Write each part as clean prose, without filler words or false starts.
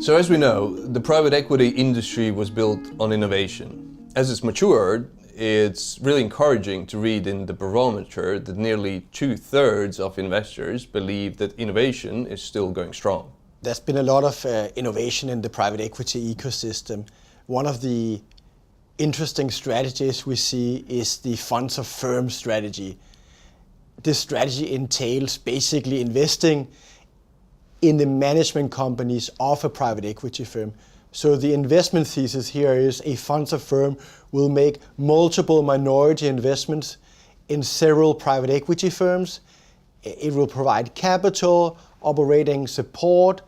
So as we know, the private equity industry was built on innovation. As it's matured, it's really encouraging to read in the barometer that nearly 2/3 of investors believe that innovation is still going strong. There's been a lot of innovation in the private equity ecosystem. One of the interesting strategies we see is the funds of firm strategy. This strategy entails basically investing in the management companies of a private equity firm. So the investment thesis here is a funds of firm will make multiple minority investments in several private equity firms. It will provide capital, operating support,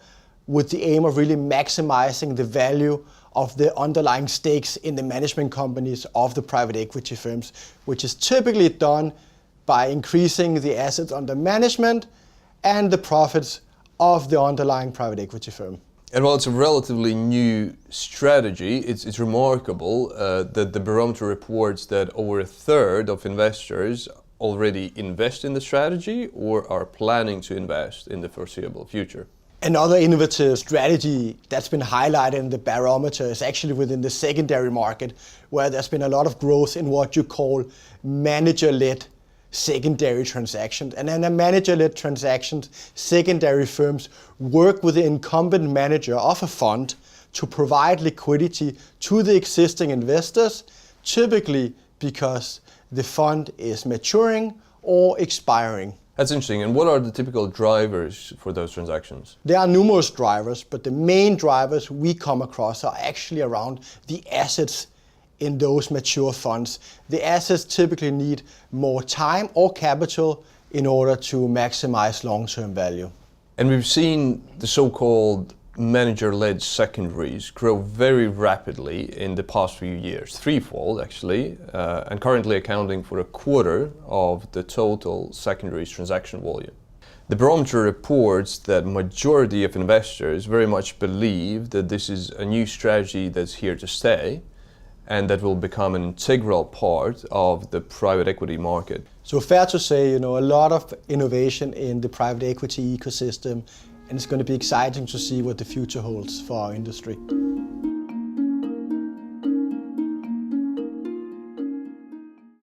with the aim of really maximizing the value of the underlying stakes in the management companies of the private equity firms, which is typically done by increasing the assets under management and the profits of the underlying private equity firm. And while it's a relatively new strategy, it's remarkable that the barometer reports that over 1/3 of investors already invest in the strategy or are planning to invest in the foreseeable future. Another innovative strategy that's been highlighted in the barometer is actually within the secondary market, where there's been a lot of growth in what you call manager-led secondary transactions. And in a manager-led transactions, secondary firms work with the incumbent manager of a fund to provide liquidity to the existing investors, typically because the fund is maturing or expiring. That's interesting. And what are the typical drivers for those transactions? There are numerous drivers, but the main drivers we come across are actually around the assets in those mature funds. The assets typically need more time or capital in order to maximize long-term value. And we've seen the so-called manager-led secondaries grow very rapidly in the past few years, threefold actually, and currently accounting for 1/4 of the total secondaries transaction volume. The barometer reports that majority of investors very much believe that this is a new strategy that's here to stay, and that will become an integral part of the private equity market. So fair to say, a lot of innovation in the private equity ecosystem, and it's going to be exciting to see what the future holds for our industry.